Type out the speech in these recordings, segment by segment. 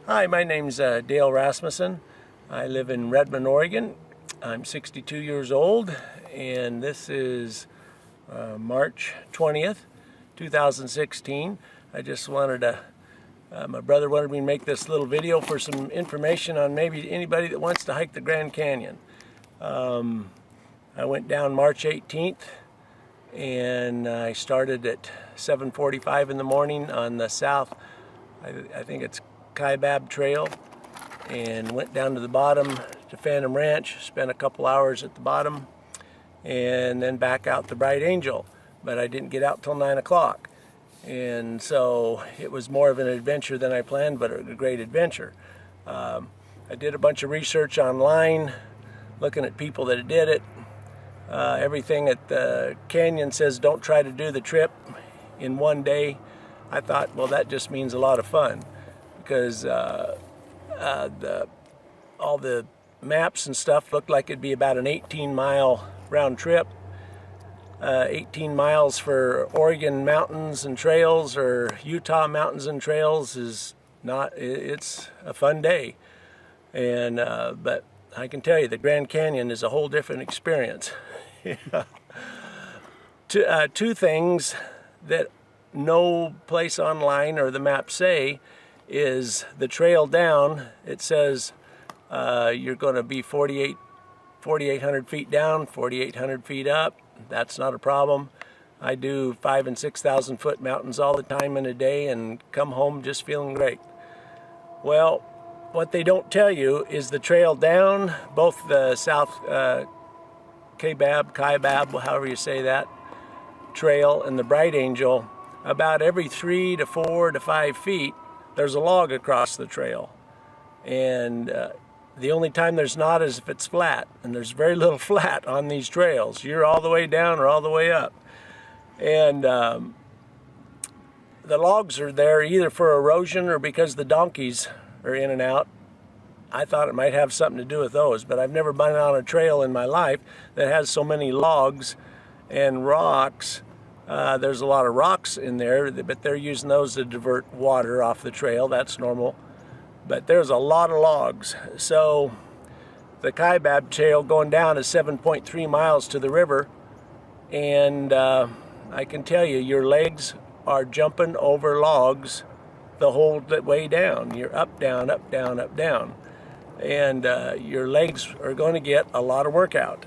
Hi, my name's Dale Rasmussen. I live in Redmond, Oregon. I'm 62 years old, and this is March 20th, 2016. I just wanted to, my brother wanted me to make this little video for some information on maybe anybody that wants to hike the Grand Canyon. I went down March 18th, and I started at 7:45 in the morning on the south, I think it's Kaibab Trail, and went down to the bottom to Phantom Ranch, spent a couple hours at the bottom, and then back out to Bright Angel. But I didn't get out till 9 o'clock, and so it was more of an adventure than I planned, but a great adventure. I did a bunch of research online, looking at people that did it. Everything at the canyon says don't try to do the trip in one day. I thought, well, that just means a lot of fun, because all the maps and stuff looked like it'd be about an 18-mile round trip. 18 miles for Oregon mountains and trails or Utah mountains and trails is not, it's a fun day. And but I can tell you the Grand Canyon is a whole different experience. Two things that no place online or the maps say is the trail down. It says you're going to be 4,800 feet down, 4,800 feet up. That's not a problem. I do 5,000 and 6,000 foot mountains all the time in a day and come home just feeling great. Well, what they don't tell you is the trail down, both the South Kaibab, however you say that, trail, and the Bright Angel, about every 3 to 4 to 5 feet, there's a log across the trail. And the only time there's not is if it's flat, and there's very little flat on these trails. You're all the way down or all the way up. And the logs are there either for erosion or because the donkeys are in and out. I thought it might have something to do with those, but I've never been on a trail in my life that has so many logs and rocks. There's a lot of rocks in there, but they're using those to divert water off the trail. That's normal. But there's a lot of logs. So the Kaibab Trail going down is 7.3 miles to the river, and I can tell you, your legs are jumping over logs the whole way down. You're up, down, up, down, up, down. And your legs are going to get a lot of workout.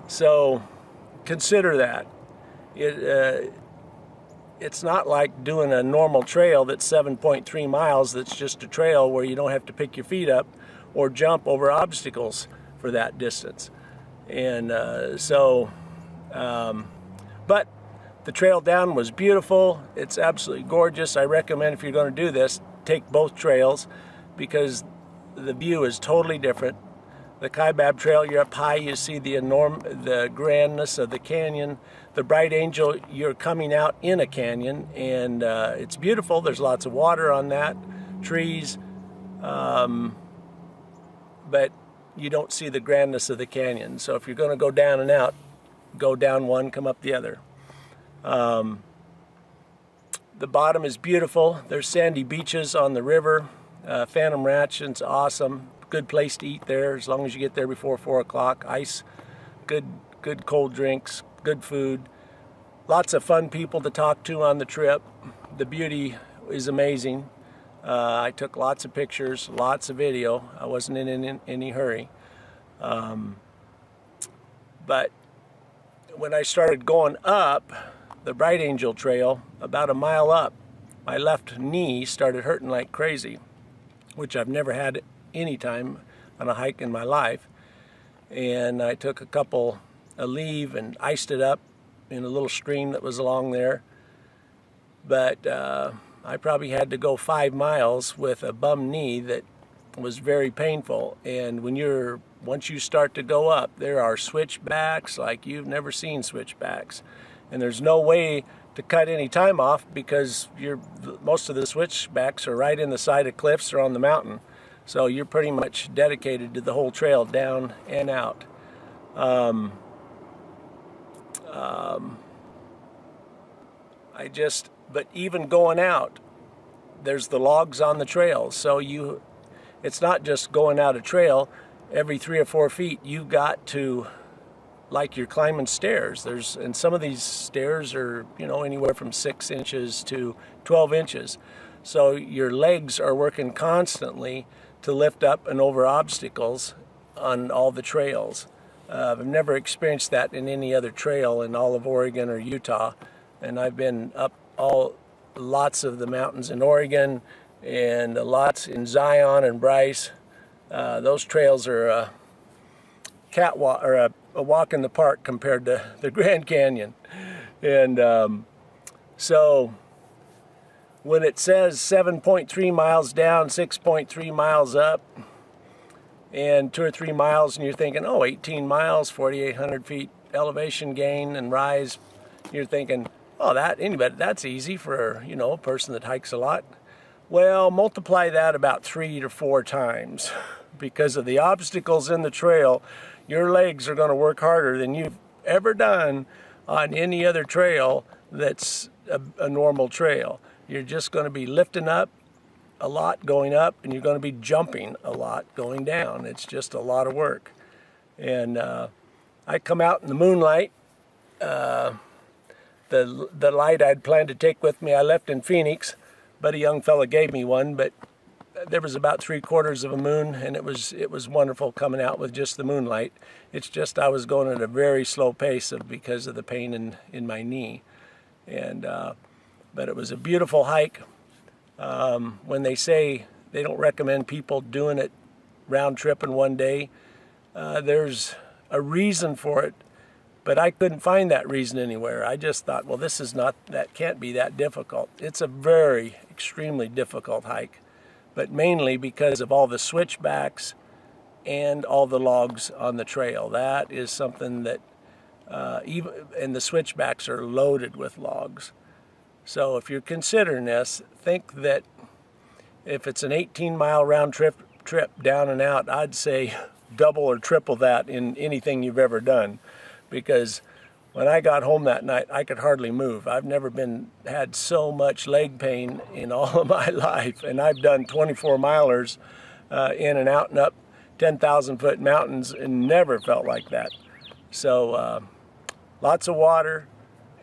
So consider that. It's not like doing a normal trail that's 7.3 miles that's just a trail where you don't have to pick your feet up or jump over obstacles for that distance. And but the trail down was beautiful. It's absolutely gorgeous. I recommend, if you're going to do this, take both trails, because the view is totally different. The Kaibab Trail, you're up high, you see the grandness of the canyon. The Bright Angel, you're coming out in a canyon, and it's beautiful. There's lots of water on that, trees, but you don't see the grandness of the canyon. So if you're going to go down and out, go down one, come up the other. The bottom is beautiful. There's sandy beaches on the river. Phantom Ranch is awesome. Good place to eat there as long as you get there before 4 o'clock. Ice, good cold drinks, good food. Lots of fun people to talk to on the trip. The beauty is amazing. I took lots of pictures, lots of video. I wasn't in any hurry. But when I started going up the Bright Angel Trail, about a mile up, my left knee started hurting like crazy, which I've never had any time on a hike in my life. And I took a leave and iced it up in a little stream that was along there. But I probably had to go 5 miles with a bum knee that was very painful. And once you start to go up, there are switchbacks like you've never seen switchbacks. And there's no way to cut any time off, because most of the switchbacks are right in the side of cliffs or on the mountain. So you're pretty much dedicated to the whole trail, down and out. But even going out, there's the logs on the trails. So it's not just going out a trail. Every 3 or 4 feet, you got to, like you're climbing stairs. And some of these stairs are, anywhere from 6 inches to 12 inches. So your legs are working constantly to lift up and over obstacles on all the trails. I've never experienced that in any other trail in all of Oregon or Utah. And I've been up lots of the mountains in Oregon and lots in Zion and Bryce. Those trails are a catwalk or a walk in the park compared to the Grand Canyon. And so when it says 7.3 miles down, 6.3 miles up, and 2 or 3 miles, and you're thinking, oh, 18 miles, 4,800 feet elevation gain and rise, you're thinking, oh, that's easy for a person that hikes a lot. Well, multiply that about 3 to 4 times. Because of the obstacles in the trail, your legs are going to work harder than you've ever done on any other trail that's a normal trail. You're just going to be lifting up a lot going up, and you're going to be jumping a lot going down. It's just a lot of work. And I come out in the moonlight. The light I'd planned to take with me, I left in Phoenix, but a young fella gave me one. But there was about 3/4 of a moon, and it was wonderful coming out with just the moonlight. It's just I was going at a very slow pace because of the pain in my knee. And but it was a beautiful hike. When they say they don't recommend people doing it round trip in one day, there's a reason for it, but I couldn't find that reason anywhere. I just thought, well, that can't be that difficult. It's a very, extremely difficult hike, but mainly because of all the switchbacks and all the logs on the trail. That is something that, and the switchbacks are loaded with logs. So if you're considering this, think that if it's an 18-mile round trip down and out, I'd say double or triple that in anything you've ever done. Because when I got home that night, I could hardly move. I've never had so much leg pain in all of my life. And I've done 24-milers in and out and up 10,000-foot mountains and never felt like that. So lots of water.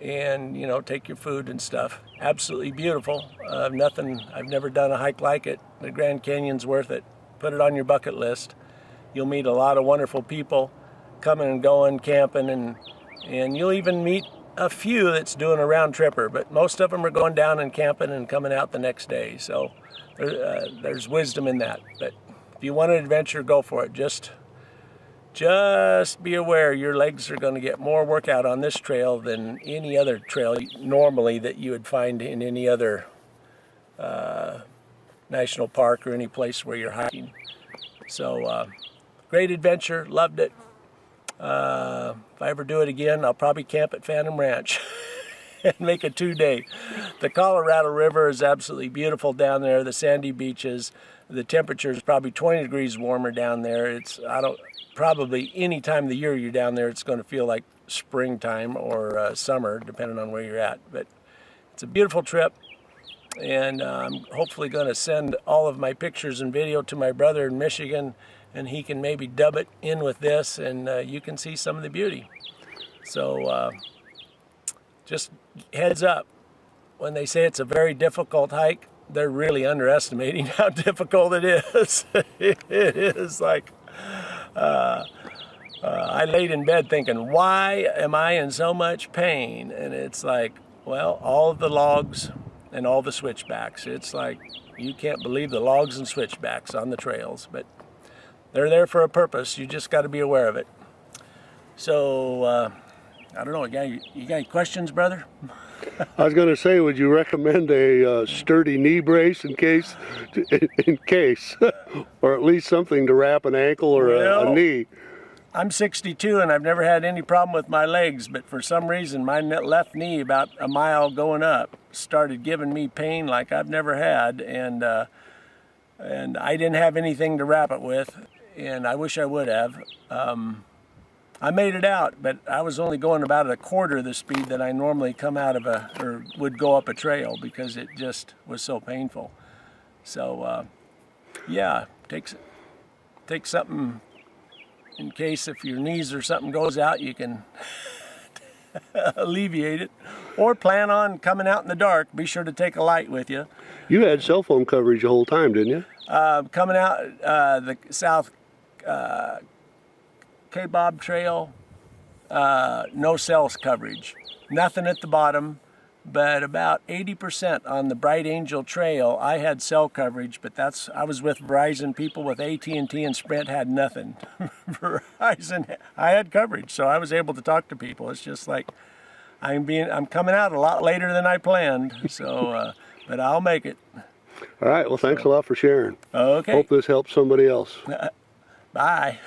And take your food and stuff. Absolutely beautiful. I've never done a hike like it. The Grand Canyon's worth it. Put it on your bucket list. You'll meet a lot of wonderful people coming and going, camping, and you'll even meet a few that's doing a round tripper, but most of them are going down and camping and coming out the next day. So there's wisdom in that. But if you want an adventure, go for it. Just be aware your legs are going to get more workout on this trail than any other trail normally that you would find in any other national park or any place where you're hiking. So great adventure, loved it. If I ever do it again, I'll probably camp at Phantom Ranch and make a 2-day. The Colorado River is absolutely beautiful down there. The sandy beaches, the temperature is probably 20 degrees warmer down there. Probably any time of the year you're down there, it's going to feel like springtime or summer, depending on where you're at. But it's a beautiful trip, and I'm hopefully going to send all of my pictures and video to my brother in Michigan, and he can maybe dub it in with this, and you can see some of the beauty. So just heads up, when they say it's a very difficult hike, they're really underestimating how difficult it is. It is like... I laid in bed thinking, why am I in so much pain? And it's like, well, all of the logs and all the switchbacks. It's like, you can't believe the logs and switchbacks on the trails, but they're there for a purpose. You just got to be aware of it. So, I don't know, you got any questions, brother? I was going to say, would you recommend a sturdy knee brace in case, or at least something to wrap an ankle or a knee? I'm 62 and I've never had any problem with my legs, but for some reason my left knee, about a mile going up, started giving me pain like I've never had, and I didn't have anything to wrap it with, and I wish I would have. I made it out, but I was only going about a quarter of the speed that I normally come out of or would go up a trail, because it just was so painful. So yeah, take something in case if your knees or something goes out, you can alleviate it. Or plan on coming out in the dark. Be sure to take a light with you. You had cell phone coverage the whole time, didn't you? Coming out the South K-Bob Trail, no cell coverage. Nothing at the bottom, but about 80% on the Bright Angel Trail, I had cell coverage, but I was with Verizon people. With AT&T and Sprint had nothing. Verizon, I had coverage, so I was able to talk to people. It's just like I'm coming out a lot later than I planned, so but I'll make it. All right, well, thanks a lot for sharing. Okay. Hope this helps somebody else. Bye.